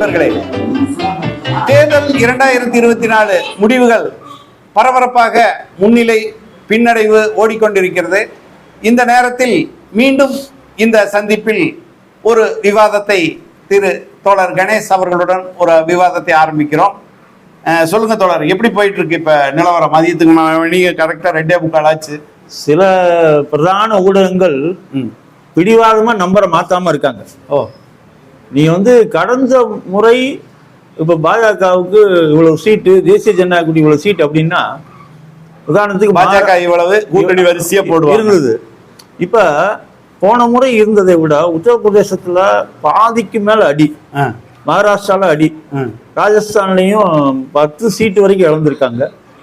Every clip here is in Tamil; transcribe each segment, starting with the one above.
நண்பர்களே, தேர்தல் 2024 முடிவுகள் பரபரப்பாக முன்னிலை பின்னடைவு ஓடிக்கொண்டிருக்கிறது. இந்த நேரத்தில் மீண்டும் இந்த சந்திப்பில் ஒரு விவாதத்தை திரு தோழர் கணேஷ் அவர்களுடன் ஒரு விவாதத்தை ஆரம்பிக்கிறோம். சொல்லுங்க தோழர், எப்படி போயிட்டு இருக்கு இப்ப நிலவரம்? மதியத்துக்கு நீங்க கரெக்டா 2:45 ஆச்சு. சில பிரதான ஊடகங்கள் பிடிவாதமா நம்பரை மாத்தாம இருக்காங்க. நீ கடந்த முறை இப்ப பாஜகவுக்கு இவ்வளவு சீட்டு, தேசிய ஜனநாயக கூட்டணி இவ்வளவு சீட் அப்படின்னா, உதாரணத்துக்கு பாஜக இவ்வளவு கூட்டணி வரிசையா இருந்தது. இப்ப போன முறை இருந்ததை விட உத்தரப்பிரதேசத்துல பாதிக்கு மேல அடி, மகாராஷ்டிரால அடி, ராஜஸ்தான்லயும் 10 சீட்டு வரைக்கும் இழந்திருக்காங்க,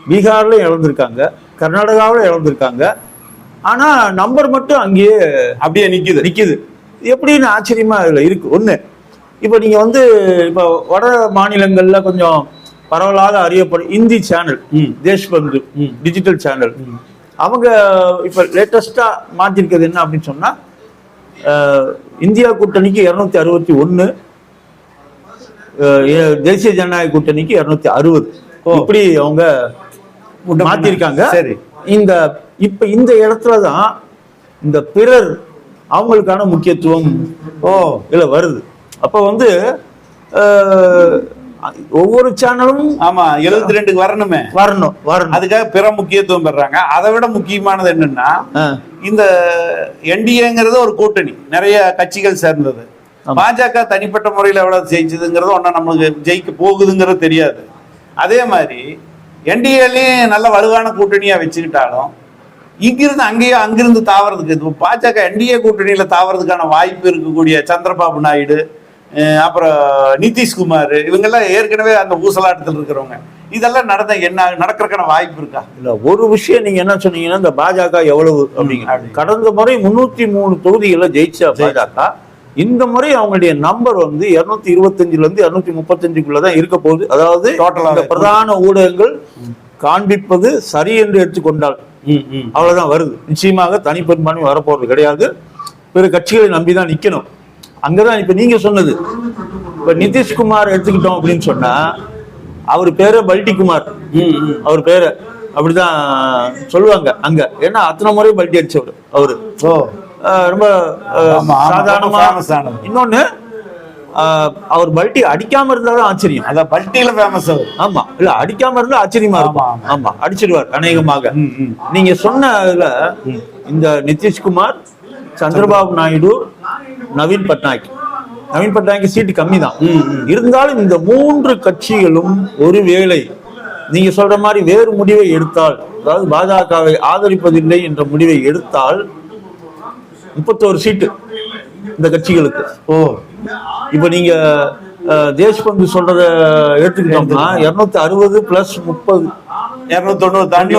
பீகார்லயும் இழந்திருக்காங்க, கர்நாடகாவில் இழந்திருக்காங்க. ஆனா நம்பர் மட்டும் அங்கேயே அப்படியே நிக்குது. எப்படின்னு ஆச்சரியமா இதுல இருக்கு. ஒண்ணு, இப்ப நீங்க இப்ப வட மாநிலங்கள்ல கொஞ்சம் பரவலாக அறியப்படும் Hindi channel Deshbandhu digital channel, அவங்க இப்ப லேட்டஸ்டா மாற்றிருக்கிறது என்ன அப்படின்னு சொன்னா, இந்தியா கூட்டணிக்கு 261, தேசிய ஜனநாயக கூட்டணிக்கு 260, இப்படி அவங்க மாத்திருக்காங்க. சரி, இப்ப இந்த இடத்துலதான் இந்த பிறர் அவங்களுக்கான முக்கியத்துவம் இதுல வருது. அப்ப ஒவ்வொரு சேனலும் 72 வரணும். அதுக்காக பிற முக்கியத்துவம் பெறாங்க. அதை விட முக்கியமானது என்னன்னா, இந்த என்டிஏங்கிறது ஒரு கூட்டணி, நிறைய கட்சிகள் சேர்ந்தது. பாஜக தனிப்பட்ட முறையில் எவ்வளவு ஜெயிச்சதுங்கிறது ஒன்னும் நம்மளுக்கு ஜெயிக்க போகுதுங்கிறது தெரியாது. அதே மாதிரி என்டிஏலையும் நல்ல வலுவான கூட்டணியா வச்சுக்கிட்டாலும் இங்கிருந்து அங்கிருந்து தாவறதுக்கு, பாஜக என்டிஏ கூட்டணியில தாவறதுக்கான வாய்ப்பு இருக்கக்கூடிய சந்திரபாபு நாயுடு, அப்புறம் நிதிஷ்குமார், இவங்கெல்லாம் ஏற்கனவே அந்த ஊசலாட்டத்தில் இருக்கிறவங்க. இதெல்லாம் நடக்கிறதுக்கான வாய்ப்பு இருக்கா? இல்ல, ஒரு விஷயம் நீங்க என்ன சொன்னீங்கன்னா, இந்த பாஜக எவ்வளவு அப்படிங்கிற, கடந்த முறை 303 தொகுதிகளை ஜெயிச்ச பாஜக இந்த முறை அவங்களுடைய நம்பர் 225 இருந்து 235 இருக்க போகுது. அதாவது பிரதான ஊடகங்கள் காண்பிப்பது சரி என்று எடுத்துக்கொண்டால் அவ்வளவுதான் வருது. நிச்சயமாக தனிப்பெரும்பான்மை வரப்போறது கிடையாது. பிற கட்சிகளை நம்பிதான் நிக்கணும். அங்கதான் இப்ப நீங்க சொன்னது, இப்ப நிதிஷ்குமார் எடுத்துக்கிட்டோம் அப்படின்னு சொன்னா, அவர் பேரு பல்டிகுமார், அவர் பேரு அப்படிதான் சொல்லுவாங்க அங்க. ஏன்னா அத்தனை முறை பல்டி அடிச்சவர் அவரு, ரொம்ப சாதாரணமா. இன்னொன்னு, அவர் பல்டி அடிக்காம இருந்தாலும் ஆச்சரியம். அதான் பல்டியில ஃபேமஸ் அவர். ஆமா, இல்ல அடிக்காம இருந்தா ஆச்சரியமா இருக்கும். ஆமா, அடிச்சிடுவார் அநேகமாக. நீங்க சொன்னதுல இந்த நிதிஷ்குமார், சந்திரபாபு நாயுடு, நவீன் பட்நாயக் சீட்டு கம்மி தான். இருந்தாலும் இந்த 3 கட்சிகளும் ஒருவேளை நீங்க சொல்ற மாதிரி வேறு முடிவை எடுத்தால், அதாவது பாஜகவை ஆதரிப்பதில்லை என்ற முடிவை எடுத்தால் 31 சீட்டு இந்த கட்சிகளுக்கு. இப்ப நீங்க தேஷ்பந்து சொல்றத எடுத்துக்கிட்டோம்னா 260 + 30 290 தாண்டி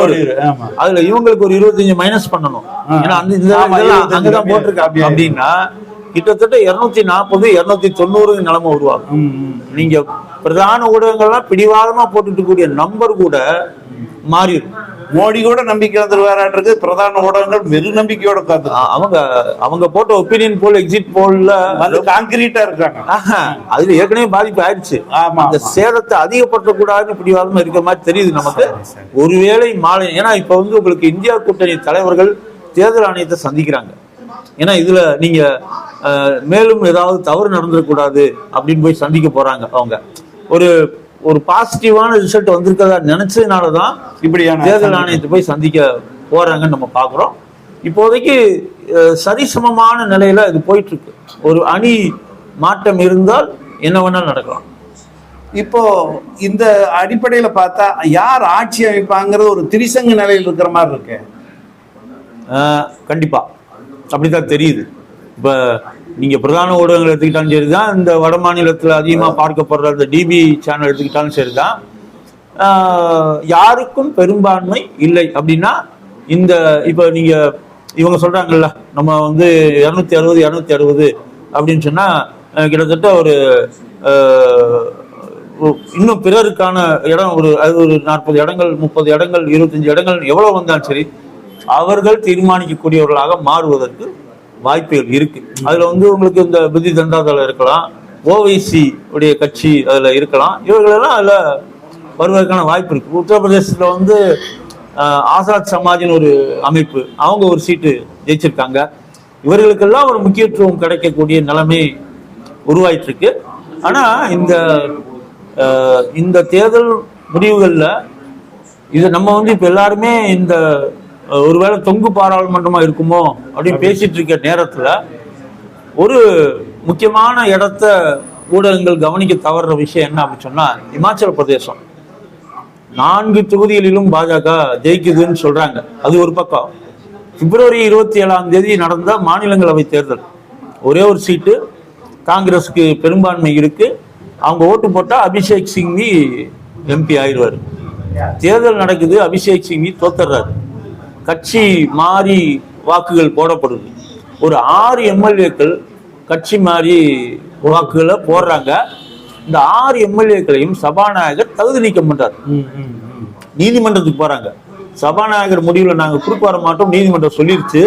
அதுல இவங்களுக்கு ஒரு 25 மைனஸ் பண்ணணும். ஏன்னா அங்கதான் போட்டிருக்காங்க. அப்படின்னா கிட்டத்தட்ட 240 290 நிலைமை உருவாகும். நீங்க பிரதான ஊடகங்கள்லாம் பிடிவாதமா போட்டுட்டு கூடிய நம்பர் கூட மாறிடும். மோடி கூட நம்பிக்கை வந்துருவாராட்டு, பிரதான ஊடகங்கள் வெறு நம்பிக்கையோட காத்து. அவங்க போட்ட ஒப்பீனியன் போல், எக்ஸிட் போல்ல கான்கிரீட்டா இருக்காங்க. அதுல ஏற்கனவே பாதிப்பு ஆயிடுச்சு. அந்த சேதத்தை அதிகப்படுத்த கூடாதுன்னு பிடிவாதமா இருக்கிற மாதிரி தெரியுது நமக்கு. ஒருவேளை மாலை, ஏன்னா இப்ப உங்களுக்கு இந்தியா கூட்டணி தலைவர்கள் தேர்தல் ஆணையத்தை சந்திக்கிறாங்க. ஏன்னா இதுல நீங்க மேலும் ஏதாவது தவறு நடந்துடக்கூடாது அப்படின்னு போய் சந்திக்க போறாங்க. அவங்க ஒரு பாசிட்டிவான ரிசல்ட் வந்திருக்கதா நினைச்சதுனாலதான் இப்படியான தேர்தல் ஆணையத்தை போய் சந்திக்க போறாங்கன்னு நம்ம பாக்குறோம். இப்போதைக்கு சரிசமமான நிலையில இது போயிட்டு இருக்கு. ஒரு அணி மாற்றம் இருந்தால் என்ன வேணாலும் நடக்கலாம். இப்போ இந்த அடிப்படையில பார்த்தா யார் ஆட்சி அமைப்பாங்கிறது ஒரு திரிசங்கு நிலையில் இருக்கிற மாதிரி இருக்கு. கண்டிப்பா அப்படித்தான் தெரியுது. இப்ப நீங்க பிரதான ஊடகங்கள் எடுத்துக்கிட்டாலும் சரிதான், இந்த வட மாநிலத்தில் அதிகமாக பார்க்கப்படுற இந்த டிபி சேனல் எடுத்துக்கிட்டாலும் சரிதான், யாருக்கும் பெரும்பான்மை இல்லை அப்படின்னா, இந்த இப்ப நீங்க இவங்க சொல்றாங்கல்ல, நம்ம 260 அப்படின்னு சொன்னா கிட்டத்தட்ட ஒரு இன்னும் பிறருக்கான இடம் ஒரு 40 இடங்கள், 30 இடங்கள், 25 இடங்கள் எவ்வளவு வந்தாலும் சரி அவர்கள் தீர்மானிக்கக்கூடியவர்களாக மாறுவதற்கு வாய்ப்புகள் இருக்கு. அதுல உங்களுக்கு இந்த பிஜு ஜனதா தளம் இருக்கலாம், ஓவைசி உடைய கட்சி அதுல இருக்கலாம். இவர்களெல்லாம் அதுல வருவதற்கான வாய்ப்பு இருக்கு. உத்தரப்பிரதேசத்துல வந்து ஆசாத் சமாஜ்னு ஒரு அமைப்பு, அவங்க ஒரு சீட்டு ஜெயிச்சிருக்காங்க. இவர்களுக்கெல்லாம் ஒரு முக்கியத்துவம் கிடைக்கக்கூடிய நிலைமை உருவாயிட்டு இருக்கு. ஆனா இந்த தேர்தல் முடிவுகள்ல இது நம்ம வந்து இப்ப எல்லாருமே இந்த ஒருவேளை தொங்கு பாராளுமன்றமா இருக்குமோ அப்படின்னு பேசிட்டு இருக்க நேரத்துல ஒரு முக்கியமான இடத்த ஊடகங்கள் கவனிக்க தவறுற விஷயம் என்ன அப்படின்னு சொன்னா, இமாச்சல பிரதேசம் 4 தொகுதிகளிலும் பாஜக ஜெயிக்குதுன்னு சொல்றாங்க. அது ஒரு பக்கம். பிப்ரவரி 27 நடந்த மாநிலங்களவை தேர்தல் ஒரே ஒரு சீட்டு காங்கிரஸுக்கு பெரும்பான்மை இருக்கு. அவங்க ஓட்டு போட்டா அபிஷேக் சிங்வி எம்பி ஆயிடுவாரு. தேர்தல் நடக்குது, அபிஷேக் சிங்வி தோத்துறாரு. கட்சி மாறி வாக்குகள் போடப்படுது. ஒரு 6 எம்எல்ஏக்கள் கட்சி மாறி வாக்குகளை போடுறாங்க. இந்த 6 எம்எல்ஏக்களையும் சபாநாயகர் தகுதி நீக்கம் பண்றாரு. நீதிமன்றத்துக்கு போறாங்க. சபாநாயகர் முடிவுல நாங்க குறுக்க வர மாட்டோம், நீதிமன்றம் சொல்லிருச்சு.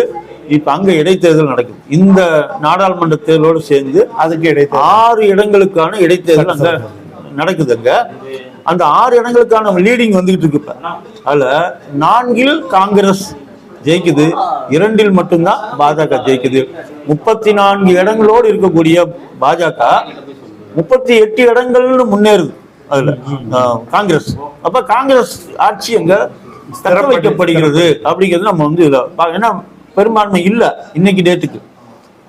இப்ப அங்க இடைத்தேர்தல் நடக்குது. இந்த நாடாளுமன்ற தேர்தலோடு சேர்ந்து அதுக்கு 6 இடங்களுக்கான இடைத்தேர்தல் அங்க நடக்குது. அங்க அந்த 6 இடங்களுக்கான லீடிங் வந்துகிட்டு இருக்கு. இப்ப அதுல 4 காங்கிரஸ் ஜெயிக்குது, 2 மட்டும்தான் பாஜக ஜெயிக்குது. 34 இடங்களோடு இருக்கக்கூடிய பாஜக 38 இடங்கள்னு முன்னேறுது அதுல காங்கிரஸ். அப்ப காங்கிரஸ் ஆட்சி அங்க தக்க வைக்கப்படுகிறது அப்படிங்கிறது நம்ம வந்து ஏன்னா பெரும்பான்மை இல்ல இன்னைக்கு டேட்டுக்கு.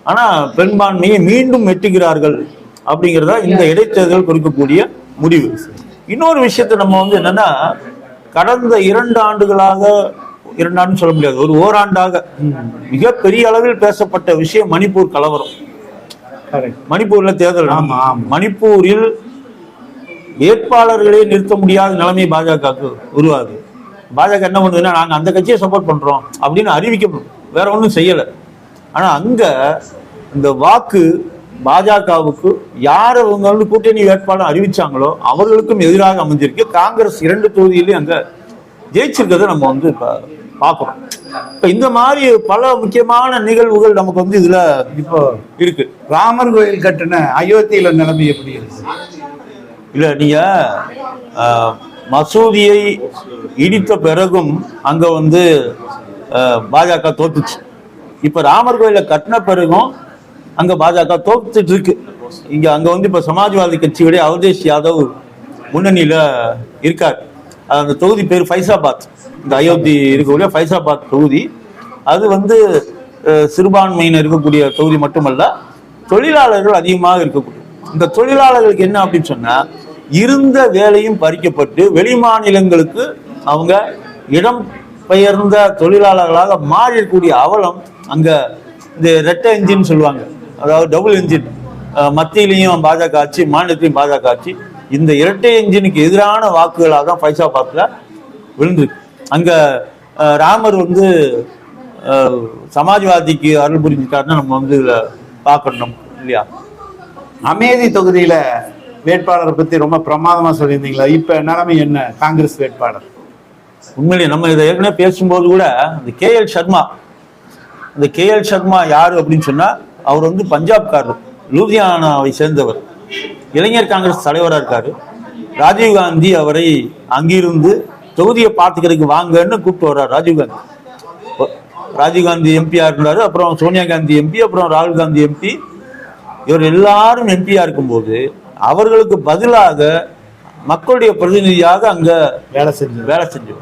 ஆனா பெரும்பான்மையை மீண்டும் எட்டுகிறார்கள் அப்படிங்கிறதா இந்த இடைத்தேர்தல் கொடுக்கக்கூடிய முடிவு. இன்னொரு விஷயத்த நம்ம வந்து என்னன்னா, கடந்த 2 ஆண்டுகளாக, 2 ஆண்டு சொல்ல முடியாது, ஒரு ஓராண்டாக மிகப்பெரிய அளவில் பேசப்பட்ட விஷயம் மணிப்பூர் கலவரம். மணிப்பூர்ல தேர்தல், மணிப்பூரில் வேட்பாளர்களை நிறுத்த முடியாத நிலைமை பாஜகவுக்கு உருவாகுது. பாஜக என்ன பண்ணுதுன்னா, நாங்க அந்த கட்சியை சப்போர்ட் பண்றோம் அப்படின்னு அறிவிக்கணும், வேற ஒன்றும் செய்யல. ஆனா அங்க இந்த வாக்கு பாஜகவுக்கு யார் அவங்க வந்து கூட்டணி வேட்பாளர் அறிவிச்சாங்களோ அவர்களுக்கும் எதிராக அமைஞ்சிருக்கு. காங்கிரஸ் 2 தொகுதியிலையும் அங்க ஜெயிச்சிருக்கிறத நம்ம வந்து இப்ப பாக்குறோம். இப்ப இந்த மாதிரி பல முக்கியமான நிகழ்வுகள் நமக்கு வந்து இதுல இப்போ இருக்கு. ராமர் கோயில் கட்டின அயோத்தியில நிலைமை எப்படி இருக்கு? இல்ல, நீங்க மசூதியை இடித்த பிறகும் அங்க வந்து பாஜக தோத்துச்சு. இப்ப ராமர் கோயில கட்டின பிறகும் அங்க பாஜக தோத்துட்டு இருக்கு. அங்க வந்து இப்ப சமாஜ்வாதி கட்சியுடைய அவதேஷ் யாதவ் முன்னணியில இருக்கார். அந்த தொகுதி பேர் ஃபைசாபாத். இந்த அயோத்தி இருக்கக்கூடிய ஃபைசாபாத் தொகுதி, அது வந்து சிறுபான்மையினர் இருக்கக்கூடிய தொகுதி மட்டுமல்ல, தொழிலாளர்கள் அதிகமாக இருக்கக்கூடிய. இந்த தொழிலாளர்களுக்கு என்ன அப்படின்னு சொன்னா, இருந்த வேலையும் பறிக்கப்பட்டு வெளி மாநிலங்களுக்கு அவங்க இடம் பெயர்ந்த தொழிலாளர்களாக மாறக்கூடிய அவலம் அங்க. இந்த ரெட்டை என்ஜின் சொல்லுவாங்க, அதாவது டபுள் என்ஜின், மத்தியிலையும் பாஜக ஆட்சி, மாநிலத்திலையும் பாஜக ஆட்சி. இந்த இரட்டை என்ஜினுக்கு எதிரான வாக்குகளாக தான் ஃபைசாபாத்ல விழுந்திருக்கு. அங்க ராமர் வந்து சமாஜ்வாதிக்கு அருள் புரிஞ்சுட்டாருன்னு நம்ம வந்து இதுல பார்க்கணும் இல்லையா? அமேதி தொகுதியில வேட்பாளரை பத்தி ரொம்ப பிரமாதமா சொல்லியிருந்தீங்களா? இப்ப நிலைமை என்ன? காங்கிரஸ் வேட்பாளர் உண்மையிலேயே நம்ம இதை ஏற்கனவே பேசும்போது கூட அந்த கேஎல் சர்மா, இந்த கேஎல் சர்மா யாரு அப்படின்னு சொன்னா, அவர் வந்து பஞ்சாப்காரர், லூதியானாவை சேர்ந்தவர், இளைஞர் காங்கிரஸ் தலைவராக இருக்காரு. ராஜீவ்காந்தி அவரை அங்கிருந்து தொகுதியை பார்த்துக்கிறதுக்கு வாங்கன்னு கூப்பிட்டு வர்றார். ராஜீவ்காந்தி எம்பியா இருந்தாரு, அப்புறம் சோனியா காந்தி எம்பி, அப்புறம் ராகுல் காந்தி எம்பி. இவர் எல்லாரும் எம்பியா இருக்கும்போது அவர்களுக்கு பதிலாக மக்களுடைய பிரதிநிதியாக அங்க வேலை செஞ்சு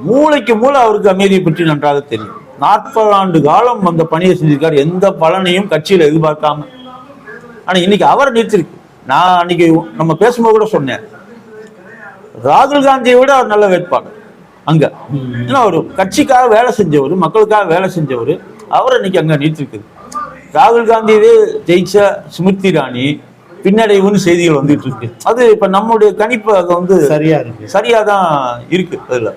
மூளைக்கு மூளை அவருக்கு அமைதியை பற்றி நன்றாக தெரியும். 40 ஆண்டு காலம் அந்த பணியை செஞ்சிருக்காரு, எந்த பலனையும் கட்சியில எதிர்பார்க்காம. ஆனா இன்னைக்கு அவரை நிறுத்திருக்கு. நான் அன்னைக்கு நம்ம பேசும்போது கூட சொன்னேன், ராகுல் காந்தியை விட அவர் நல்ல வேட்பாளர் அங்க. ஏன்னா ஒரு கட்சிக்காக வேலை செஞ்சவர், மக்களுக்காக வேலை செஞ்சவர், அவரை இன்னைக்கு அங்க நிறுத்திருக்குது. ராகுல் காந்தியவே ஜெயிச்ச ஸ்மிருதி இரானி பின்னடைவுன்னு செய்திகள் வந்துட்டு இருக்கு. அது இப்ப நம்முடைய கணிப்பு அது வந்து சரியாதான் இருக்கு. அதுல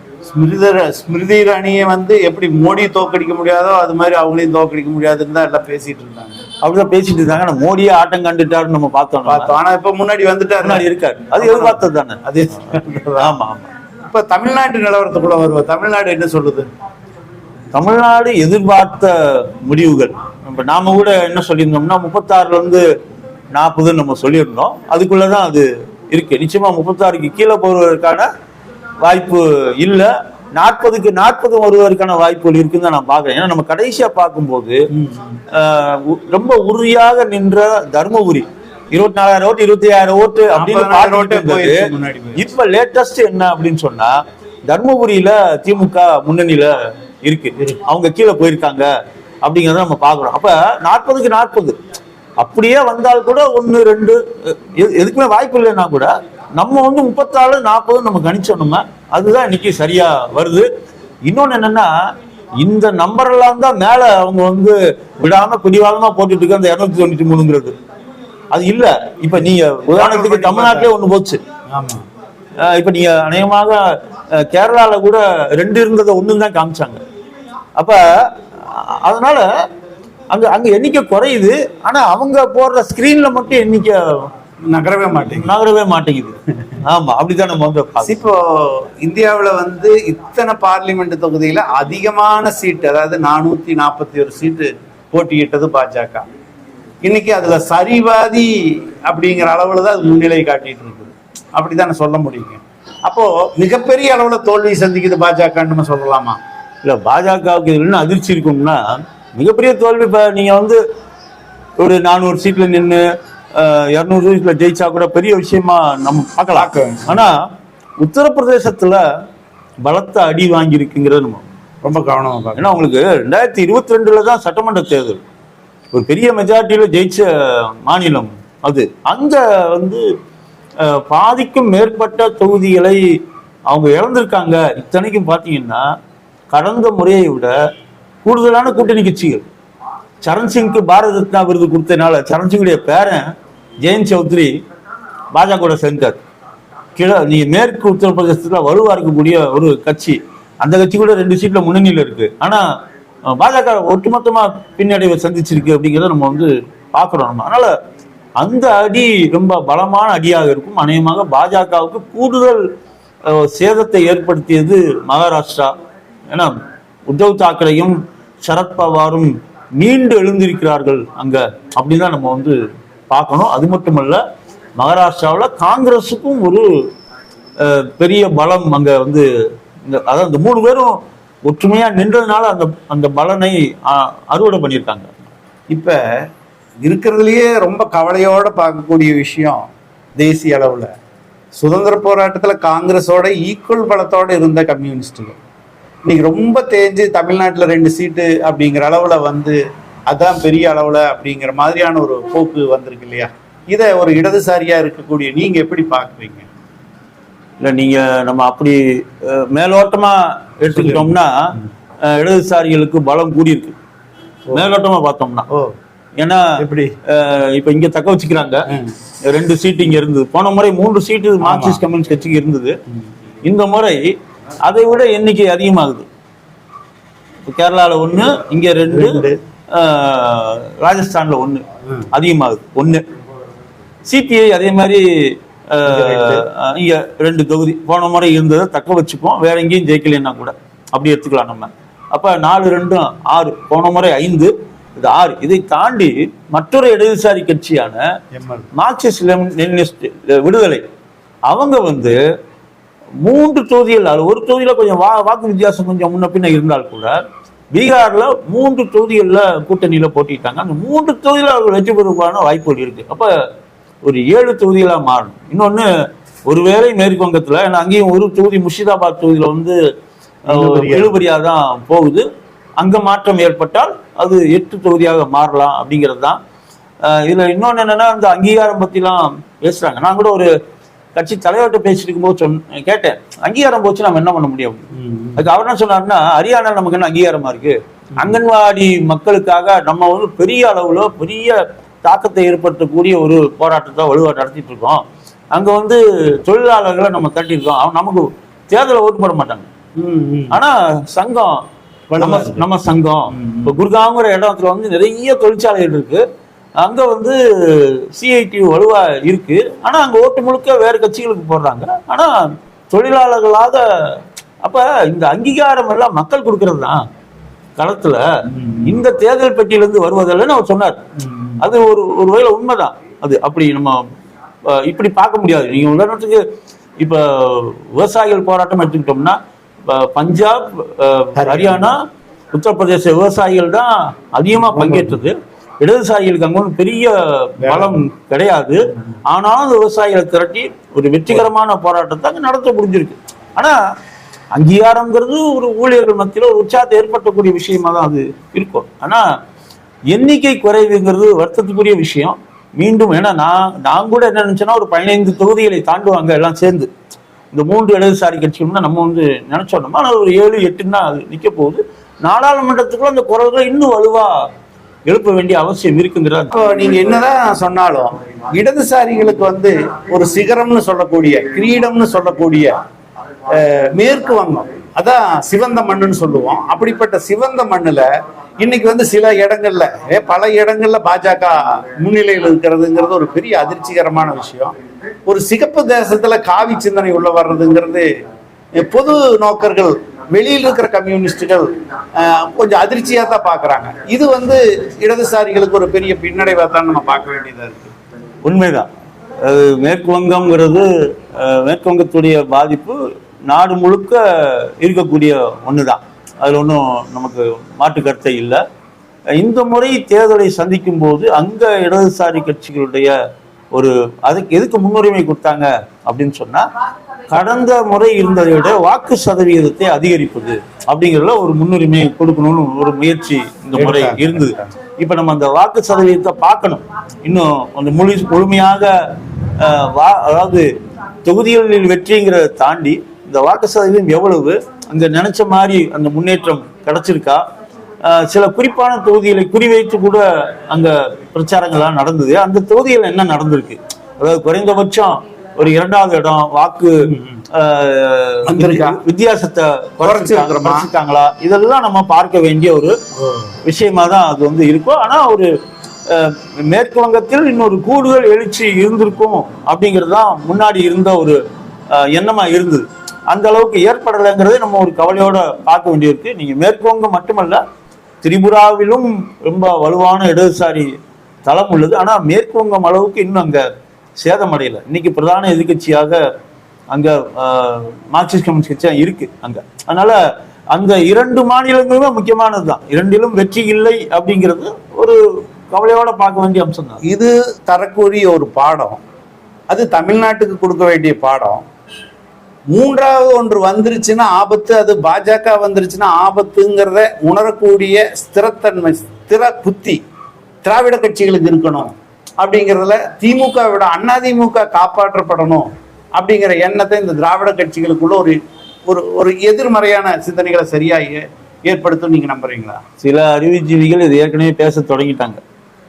ஸ்மிருதி இரானியை வந்து எப்படி மோடி தோக்கடிக்க முடியாதோ அது மாதிரி அவங்களையும் தோக்கடிக்க முடியாதுன்னு தான் எல்லாம் பேசிட்டு இருந்தாங்க. அப்படிதான் பேசிட்டு இருந்தாங்க. ஆனா மோடியே ஆட்டம் கண்டுட்டாருன்னு நம்ம பார்த்தோம். ஆனா இப்ப முன்னாடி வந்துட்டாரு, இருக்காரு. அது எதிர்பார்த்தது தானே. அது ஆமா ஆமா. இப்ப தமிழ்நாட்டு நிலவரத்துக்குள்ள வருவோம். தமிழ்நாடு என்ன சொல்லுது? தமிழ்நாடு எதிர்பார்த்த முடிவுகள். இப்ப நாம கூட என்ன சொல்லியிருந்தோம்னா, 36ல இருந்து 40 நம்ம சொல்லியிருந்தோம். அதுக்குள்ளதான் அது இருக்கு. நிச்சயமா 36க்கு கீழே போவதற்கான வாய்ப்பு இல்லை. 40க்கு 40 வருவதற்கான வாய்ப்புகள் இருக்குன்னு தான் நான் பாக்குறேன். ஏன்னா நம்ம கடைசியா பார்க்கும்போது ரொம்ப உறுதியாக நின்ற தர்மபுரி 24,000 ஓட்டு 25,000 ஓட்டு அப்படின்னு. இப்ப லேட்டஸ்ட் என்ன அப்படின்னு சொன்னா தர்மபுரியில திமுக முன்னணியில இருக்கு, அவங்க கீழே போயிருக்காங்க அப்படிங்கறத நம்ம பாக்குறோம். அப்ப 40க்கு 40 அப்படியே வந்தால் கூட 1, 2 எதுக்குமே வாய்ப்பு இல்லைன்னா கூட நம்ம 34, 40 நம்ம கணிச்சோம்னா அதுதான் இன்னைக்கு சரியா வருது. இன்னொன்னு என்னன்னா இந்த நம்பர் எல்லாம் தான் மேல அவங்க விடாம பிடிவாதமா போட்டுட்டு இருக்க அந்த 293ங்கிறது அது இல்ல. இப்ப நீங்க உதாரணத்துக்கு தமிழ்நாட்டிலே ஒண்ணு போச்சு. இப்ப நீங்க அநேகமாக கேரளால கூட 2 இருந்ததை 1 தான் காமிச்சாங்க. அப்ப அதனால அங்க எண்ணிக்கை குறையுது. ஆனா அவங்க போடுற ஸ்கிரீன்ல மட்டும் எண்ணிக்கை நகரவே மாட்டேங்குது. ஆமா, அப்படித்தான் நம்ம இப்போ இந்தியாவுல இத்தனை பார்லிமெண்ட் தொகுதியில அதிகமான சீட்டு, அதாவது 441 சீட்டு போட்டியிட்டது பாஜக. இன்னைக்கு அதுல சரிவாதி அப்படிங்கிற அளவுல தான் அது முன்னிலை காட்டிட்டு இருக்குது. அப்படித்தானே சொல்ல முடியுங்க. அப்போ மிகப்பெரிய அளவுல தோல்வி சந்திக்குது பாஜக நம்ம சொல்லலாமா? இல்ல, பாஜகவுக்கு இதுல அதிர்ச்சி இருக்கும்னா மிகப்பெரிய தோல்வி. இப்ப நீங்க ஒரு 400 சீட்ல நின்று 200 சீட்ல ஜெயிச்சா கூட பெரிய விஷயமா நம்ம பார்க்கலாம். ஆனா உத்தரப்பிரதேசத்துல பலத்த அடி வாங்கி இருக்குங்கிறது நம்ம ரொம்ப கவனமா பார்க்கணும். ஏன்னா உங்களுக்கு 2022 தான் சட்டமன்ற தேர்தல், ஒரு பெரிய மெஜாரிட்டியில ஜெயிச்ச மாநிலம் அது. அங்க பாதிக்கும் மேற்பட்ட தொகுதிகளை அவங்க இழந்திருக்காங்க. இத்தனைக்கும் பாத்தீங்கன்னா கடந்த முறையை விட கூடுதலான கூட்டணி கட்சிகள். சரண் சிங்க்கு பாரத ரத்னா விருது கொடுத்தனால சரண் சிங்குடைய பேரன் ஜெயந்த் சௌத்ரி பாஜக சேர்ந்தார். நீங்க மேற்கு உத்தரப்பிரதேசத்துல வலுவா இருக்கக்கூடிய ஒரு கட்சி, அந்த கட்சி கூட 2 சீட்ல முன்னணியில இருக்கு. ஆனா பாஜக ஒட்டுமொத்தமா பின்னடைவை சந்திச்சிருக்கு அப்படிங்கிறத நம்ம பாக்குறோம். அதனால அந்த அடி ரொம்ப பலமான அடியாக இருக்கும். அநேகமாக பாஜகவுக்கு கூடுதல் சேதத்தை ஏற்படுத்தியது மகாராஷ்டிரா. ஏன்னா உத்தவ் தாக்கரேயும் சரத்பவாரும் மீண்டு எழுந்திருக்கிறார்கள் அங்க அப்படின்னு தான் நம்ம பார்க்கணும். அது மட்டுமல்ல, மகாராஷ்டிராவில் காங்கிரஸுக்கும் ஒரு பெரிய பலம் அங்க அதாவது இந்த 3 பேரும் ஒற்றுமையா நின்றதுனால அந்த பலனை அறுவடை பண்ணியிருக்காங்க. இப்ப இருக்கிறதுலயே ரொம்ப கவலையோட பார்க்கக்கூடிய விஷயம், தேசிய அளவுல சுதந்திர போராட்டத்துல காங்கிரஸோட ஈக்குவல் பலத்தோட இருந்த கம்யூனிஸ்டுகள் இன்னைக்கு ரொம்ப தேஞ்சு தமிழ்நாட்டுல 2 சீட்டு அப்படிங்கிற அளவுல அதான் பெரிய அளவுல அப்படிங்கிற மாதிரியான ஒரு போக்கு வந்திருக்கு இல்லையா? இதை ஒரு இடதுசாரியா இருக்கக்கூடிய நீங்க எப்படி பாக்குறீங்க? இல்ல, நீங்க நம்ம அப்படி மேலோட்டமா எடுத்துக்கிட்டோம்னா இடதுசாரிகளுக்கு பலம் கூடியிருக்கு மேலோட்டமா பார்த்தோம்னா. ஏன்னா இப்ப இங்க தக்க வச்சுக்கிறாங்க. 2 சீட்டு இங்க இருந்தது. போன முறை 3 சீட்டு மார்க்சிஸ்ட் கம்யூனிஸ்ட் கட்சிக்கு இருந்தது. இந்த முறை அதை விட எண்ணிக்கை அதிகமாகுது. கேரளால 1, இங்க 2, ராஜஸ்தான்ல 1 அதிகமாகுது. 1 சிபிஐ அதே மாதிரி இங்க 2 தொகுதி போன முறை இருந்ததை தக்க வச்சுப்போம். வேற எங்கேயும் ஜெயிக்கலன்னா கூட அப்படி எடுத்துக்கலாம் நம்ம. அப்ப 4, 2, 6, போன முறை 5, இது 6. இதை தாண்டி மற்றொரு இடதுசாரி கட்சியான மார்க்சிஸ்ட் லெனினிஸ்ட் விடுதலை, அவங்க 3 தொகுதிகள், ஒரு தொகுதியில கொஞ்சம் வாக்கு வித்தியாசம் கொஞ்சம் முன்ன பின்ன இருந்தால் கூட பீகார்ல 3 தொகுதிகள்ல கூட்டணியில போட்டிட்டாங்க. அந்த 3 தொகுதியில அவர்கள் வெற்றி பெறுவதற்கான வாய்ப்புகள் இருக்கு. அப்ப ஒரு 7 தொகுதிகளா மாறும். இன்னொன்னு, ஒருவேளை மேற்கு வங்கத்துல, ஏன்னா அங்கேயும் ஒரு தொகுதி முர்ஷிதாபாத் தொகுதியில இழுபறியா தான் போகுது. அங்க மாற்றம் ஏற்பட்டால் அது 8 தொகுதியாக மாறலாம் அப்படிங்கிறது தான். இதுல இன்னொன்னு என்னன்னா, இந்த அங்கீகாரம் பத்தி எல்லாம் பேசுறாங்க. நான் கூட ஒரு கட்சி தலைவர்கிட்ட பேசிட்டு இருக்கும்போது கேட்டேன், அங்கீகாரம் போச்சு நம்ம என்ன பண்ண முடியும்? அதுக்கு அவர் என்ன சொன்னாருன்னா, ஹரியானா நமக்கு என்ன அங்கீகாரமா இருக்கு, அங்கன்வாடி மக்களுக்காக நம்ம பெரிய அளவுல பெரிய தாக்கத்தை ஏற்படுத்தக்கூடிய ஒரு போராட்டத்தை வலுவா நடத்திட்டு இருக்கோம். அங்க தொழிலாளர்களை நம்ம தட்டிருக்கோம். நமக்கு தேர்தலை ஓட்டு போட மாட்டாங்க. ஆனா சங்கம், நம்ம சங்கம் இப்ப குர்காங்கிற இடத்துல நிறைய தொழிற்சாலைகள் இருக்கு. அங்க சிஐடி வலுவா இருக்கு. ஆனா அங்க ஓட்டு முழுக்க வேற கட்சிகளுக்கு போடுறாங்க. ஆனா தொழிலாளர்களாக அப்ப இந்த அங்கீகாரம் எல்லாம் மக்கள் கொடுக்கறது தான் களத்துல. இந்த தேர்தல் பெட்டியிலிருந்து வருவதில்லைன்னு அவர் சொன்னார். அது ஒரு வேளை உண்மைதான். அது அப்படி நம்ம இப்படி பார்க்க முடியாது. நீங்க உதாரணத்துக்கு இப்ப விவசாயிகள் போராட்டம் எடுத்துக்கிட்டோம்னா பஞ்சாப், ஹரியானா, உத்தரப்பிரதேச விவசாயிகள் தான் அதிகமா பங்கேற்றது. இடதுசாரிகளுக்கு அங்க ஒன்றும் பெரிய பலம் கிடையாது. ஆனாலும் அந்த விவசாயிகளை திரட்டி ஒரு வெற்றிகரமான போராட்டத்தை அங்க நடத்த முடிஞ்சிருக்கு. ஆனா அங்கீகாரம்ங்கிறது ஒரு ஊழியர்கள் மத்தியில் ஒரு உற்சாகத்தை ஏற்படுத்தக்கூடிய விஷயமா தான் அது இருக்கும். ஆனா எண்ணிக்கை குறைவுங்கிறது வருத்தத்துக்குரிய விஷயம். மீண்டும் ஏன்னா நான் கூட என்ன நினைச்சேன்னா ஒரு 15 தொகுதிகளை தாண்டுவாங்க எல்லாம் சேர்ந்து இந்த 3 இடதுசாரி கட்சிகள்னா நம்ம வந்து நினைச்சோம்னா ஆனால் ஒரு 7-8 தான் அது நிற்க போகுது. நாடாளுமன்றத்துக்குள்ள அந்த குரல்கள் இன்னும் வலுவா எழுப்ப வேண்டிய அவசியம் இருக்குங்கிறது. இப்போ நீங்க என்னதான் சொன்னாலும் இடதுசாரிகளுக்கு வந்து ஒரு சிகரம்னு சொல்லக்கூடிய கிரீடம்னு சொல்லக்கூடிய மேற்கு வங்கம், அதான் சிவந்த மண்ணுன்னு சொல்லுவோம். அப்படிப்பட்ட சிவந்த மண்ணுல இன்னைக்கு வந்து சில இடங்கள்ல பல இடங்கள்ல பாஜக முன்னிலையில் இருக்கிறதுங்கிறது ஒரு பெரிய அதிர்ச்சிகரமான விஷயம். ஒரு சிகப்பு தேசத்துல காவி சிந்தனை உள்ள வர்றதுங்கிறது பொது நோக்கர்கள் வெளியில் இருக்கிற கம்யூனிஸ்டுகள் கொஞ்சம் அதிர்ச்சியா தான் பாக்குறாங்க. இது வந்து இடதுசாரிகளுக்கு ஒரு பெரிய பின்னடைவா தான் நம்ம பார்க்க வேண்டியதா இருக்கு. உண்மைதான். மேற்கு வங்கம்ங்கிறது மேற்கு வங்கத்துடைய பாதிப்பு நாடு முழுக்க இருக்கக்கூடிய ஒண்ணுதான். அதுல ஒன்றும் நமக்கு மாற்று கருத்தை இல்லை. இந்த முறை தேர்தலை சந்திக்கும் போது அங்க இடதுசாரி கட்சிகளுடைய ஒரு அதுக்கு எதுக்கு முன்னுரிமை கொடுத்தாங்க அப்படின்னு சொன்னா கடந்த முறை இருந்ததை விட வாக்கு சதவீதத்தை அதிகரிப்பது அப்படிங்கிறதுல ஒரு முன்னுரிமை கொடுக்கணும்னு ஒரு முயற்சி இந்த முறை இருந்தது. இப்ப நம்ம அந்த வாக்கு சதவீதத்தை பார்க்கணும். இன்னும் அந்த முழுமையாக அதாவது தொகுதிகளில் வெற்றிங்கிறத தாண்டி இந்த வாக்கு சதவீதம் எவ்வளவு, அங்க நினைச்ச மாதிரி அந்த முன்னேற்றம் கிடைச்சிருக்கா, சில குறிப்பான தொகுதிகளை குறிவைத்து கூட அங்க பிரச்சாரங்கள்லாம் நடந்தது. அந்த தொகுதிகள் என்ன நடந்திருக்கு, அதாவது குறைந்தபட்சம் ஒரு 2வது இடம் வாக்கு வித்தியாசத்தை குறைச்சிருக்காங்களா, இதெல்லாம் நம்ம பார்க்க வேண்டிய ஒரு விஷயமா தான் அது வந்து இருக்கும். ஆனா ஒரு மேற்கு வங்கத்தில் இன்னொரு கூடுதல் எழுச்சி இருந்திருக்கும் அப்படிங்கிறது தான் முன்னாடி இருந்த ஒரு எண்ணமா இருந்தது. அந்த அளவுக்கு ஏற்படலைங்கிறதை நம்ம ஒரு கவலையோட பார்க்க வேண்டியிருக்கு. நீங்க மேற்கு வங்கம் மட்டுமல்ல, திரிபுராவிலும் ரொம்ப வலுவான இடதுசாரி தளம் உள்ளது. ஆனா மேற்கு வங்கம் அளவுக்கு இன்னும் அங்க சேதமடையலை. இன்னைக்கு பிரதான எதிர்கட்சியாக அங்க மார்க்சிஸ்ட் கம்யூனிஸ்ட் கட்சியா இருக்கு அங்க. அதனால அந்த 2 மாநிலங்களுமே முக்கியமானது தான். 2லும் வெற்றி இல்லை அப்படிங்கிறது ஒரு கவலையோட பார்க்க வேண்டிய அம்சம் தான். இது தரக்கூடிய ஒரு பாடம், அது தமிழ்நாட்டுக்கு கொடுக்க வேண்டிய பாடம். 3வது ஒன்று வந்துருச்சுன்னா ஆபத்து, அது பாஜக வந்துருச்சுன்னா ஆபத்துங்கிறத உணரக்கூடிய ஸ்திரத்தன்மை, ஸ்திர புத்தி திராவிட கட்சிகளுக்கு இருக்கணும். அப்படிங்கிறதுல திமுக விட அதிமுக காப்பாற்றப்படணும் அப்படிங்கிற எண்ணத்தை இந்த திராவிட கட்சிகளுக்குள்ள ஒரு ஒரு எதிர்மறையான சிந்தனைகளை சரியா ஏற்படுத்தும் நீங்க நம்புறீங்களா? சில அறிவுஜீவிகள் இது ஏற்கனவே பேச தொடங்கிட்டாங்க.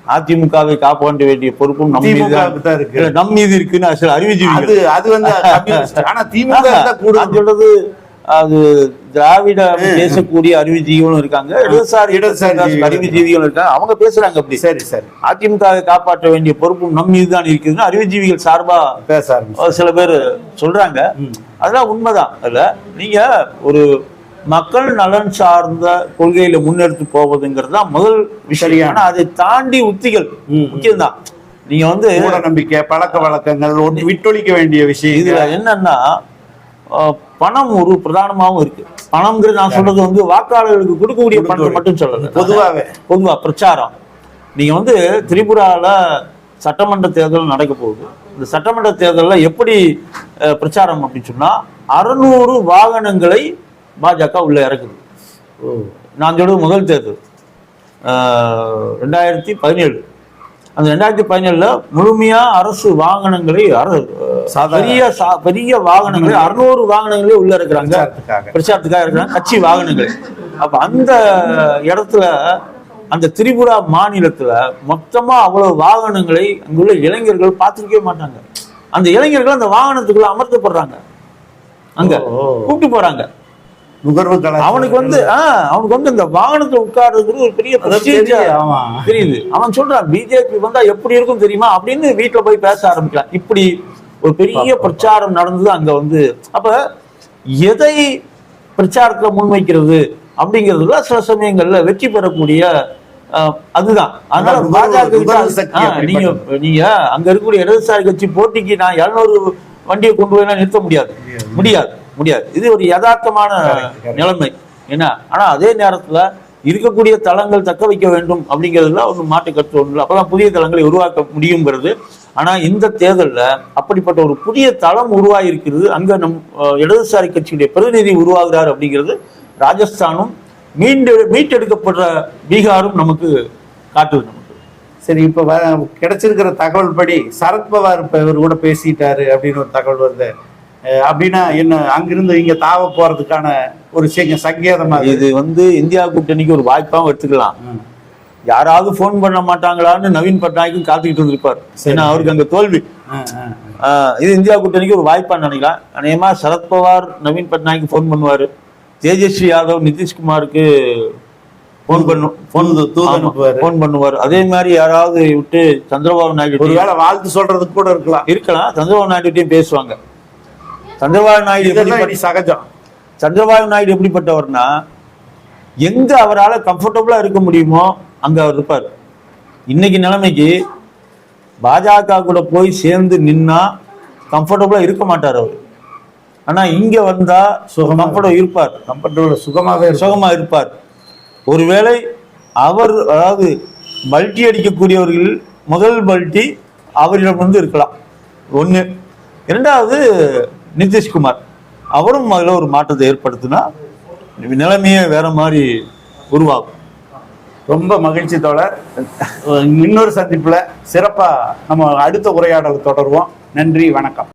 அதிமுகவை காப்பாற்ற வேண்டிய பொறுப்பும் நம் மீது இருக்குன்னு சில அறிவுஜீவிகள். அது வந்து ஆனா திமுக சொல்றது அது திராவிட பேசக்கூடிய அறிவுஜீவிகளும் இருக்காங்க, இடதுசாரி அறிவுஜீவிகளும் இருக்காங்க. அவங்க பேசுறாங்க அப்படி. சரி சரி, அதிமுகவை காப்பாற்ற வேண்டிய பொறுப்பும் நம் மீது தான் இருக்குதுன்னு அறிவுஜீவிகள் சார்பா பேச சில பேர் சொல்றாங்க. அதெல்லாம் உண்மைதான். அதுல நீங்க ஒரு மக்கள் நலன் சார்ந்த கொள்கையில முன்னெடுத்து போவதுங்கிறது தான் முதல் விஷயம். ஆனா அதை தாண்டி உத்திகள் முக்கியம்தான். நீங்க வந்து நம்பிக்கை, பழக்க வழக்கங்கள் விட்டொழிக்க வேண்டிய விஷயம். இதுல என்னன்னா பணம் ஒரு பிரதானமாகவும் இருக்கு. பணம்ங்கிறது நான் சொல்றது வந்து வாக்காளர்களுக்கு கொடுக்கக்கூடிய பணத்தை மட்டும் சொல்லல, பொதுவா பிரச்சாரம். நீங்க வந்து திரிபுரால சட்டமன்ற தேர்தல் நடக்க போகுது. இந்த சட்டமன்ற தேர்தலில் எப்படி பிரச்சாரம் அப்படின்னு சொன்னா 600 வாகனங்களை பாஜக உள்ள இறக்குது. நான் சொல்றது முதல் தேர்தல் 2017. அந்த 2017 முழுமையா அரசு வாகனங்களை பெரிய வாகனங்களை 600 வாகனங்களே உள்ள இருக்கிறாங்க, பிரச்சாரத்துக்காக இருக்கிறாங்க, கட்சி வாகனங்கள். அப்ப அந்த இடத்துல அந்த திரிபுரா மாநிலத்துல மொத்தமா அவ்வளவு வாகனங்களை அங்குள்ள இளைஞர்கள் பார்த்திருக்கவே மாட்டாங்க. அந்த இளைஞர்கள் அந்த வாகனத்துக்குள்ள அமர்த்தப்படுறாங்க, அங்க கூப்பிட்டு போறாங்க. அவனுக்கு வந்து இந்த வாகனத்தை உட்கார்றது ஒரு பெரிய தெரியுது. அவன் சொல்றான் பிஜேபி வந்தா எப்படி இருக்கும் தெரியுமா அப்படின்னு வீட்டுல போய் பேச ஆரம்பிக்கலாம். இப்படி ஒரு பெரிய பிரச்சாரம் நடந்தது அங்க வந்து. அப்ப எதை பிரச்சாரத்துல முன்வைக்கிறது அப்படிங்கிறதுல சில சமயங்கள்ல வெற்றி பெறக்கூடிய அதுதான். அதனால பாஜக நீங்க அங்க இருக்கக்கூடிய இடதுசாரி கட்சி போட்டிக்கு நான் 200 வண்டியை கொண்டு போய் நிறுத்த முடியாது. இது ஒரு யதார்த்தமான நிலைமை என்ன. ஆனா அதே நேரத்துல இருக்கக்கூடிய தளங்கள் தக்க வைக்க வேண்டும் அப்படிங்கிறதுல ஒரு மாற்று கருத்து ஒன்று, அப்பதான் புதிய தளங்களை உருவாக்க முடியுங்கிறது. ஆனா இந்த தேர்தல்ல அப்படிப்பட்ட ஒரு புதிய தளம் உருவாகி இருக்கிறது. அங்க இடதுசாரி கட்சியுடைய பிரதிநிதி உருவாகிறார் அப்படிங்கிறது ராஜஸ்தானும் மீட்டெடுக்கப்படுற பீகாரும் நமக்கு காட்டுது. சரி, இப்ப கிடைச்சிருக்கிற தகவல் படி சரத்பவார் இப்ப இவர் கூட பேசிட்டாரு அப்படின்னு ஒரு தகவல் வருது. அப்படின்னா என்ன, அங்கிருந்து இங்க தாவ போறதுக்கான ஒரு சங்கேதமா இது இந்தியா கூட்டணிக்கு ஒரு வாய்ப்பாவும் எடுத்துக்கலாம். யாராவது போன் பண்ண மாட்டாங்களான்னு நவீன் பட்நாயக்கும் காத்துக்கிட்டு இருந்திருப்பார். ஏன்னா அவருக்கு அங்க தோல்வி. இது இந்தியா கூட்டணிக்கு ஒரு வாய்ப்பான்னு நினைக்கலாம். அநேகமா சரத்பவார் நவீன் பட்நாயக்கு போன் பண்ணுவாரு, தேஜஸ்வி யாதவ் நிதிஷ்குமாருக்கு போன் பண்ணுவார். அதே மாதிரி யாராவது விட்டு சந்திரபாபு நாயுடு ஒருவேளை வாழ்த்து சொல்றதுக்கு கூட இருக்கலாம். சந்திரபாபு நாயுடு பேசுவாங்க. சந்திரபாபு நாயுடு சகஜம். சந்திரபாபு நாயுடு எப்படிப்பட்டவர்னா, எங்க அவரால் கம்ஃபர்டபுளா இருக்க முடியுமோ அங்க அவர் இருப்பார். இன்னைக்கு நிலைமைக்கு பாஜக கூட போய் சேர்ந்து நின்னா கம்ஃபர்டபுளா இருக்க மாட்டார் அவர். ஆனா இங்க வந்தா சுகமா இருப்பார். ஒருவேளை அவர், அதாவது பல்டி அடிக்கக்கூடியவர்கள் முதல் பல்டி அவரிடம் இருக்கலாம். ஒண்ணு. இரண்டாவது நிதிஷ்குமார், அவரும் அதில் ஒரு மாற்றத்தை ஏற்படுத்தினா நிலைமையே வேற மாதிரி உருவாகும். ரொம்ப மகிழ்ச்சி தோழர். இன்னொரு சந்திப்புல சிறப்பா நம்ம அடுத்த உரையாடல் தொடருவோம். நன்றி, வணக்கம்.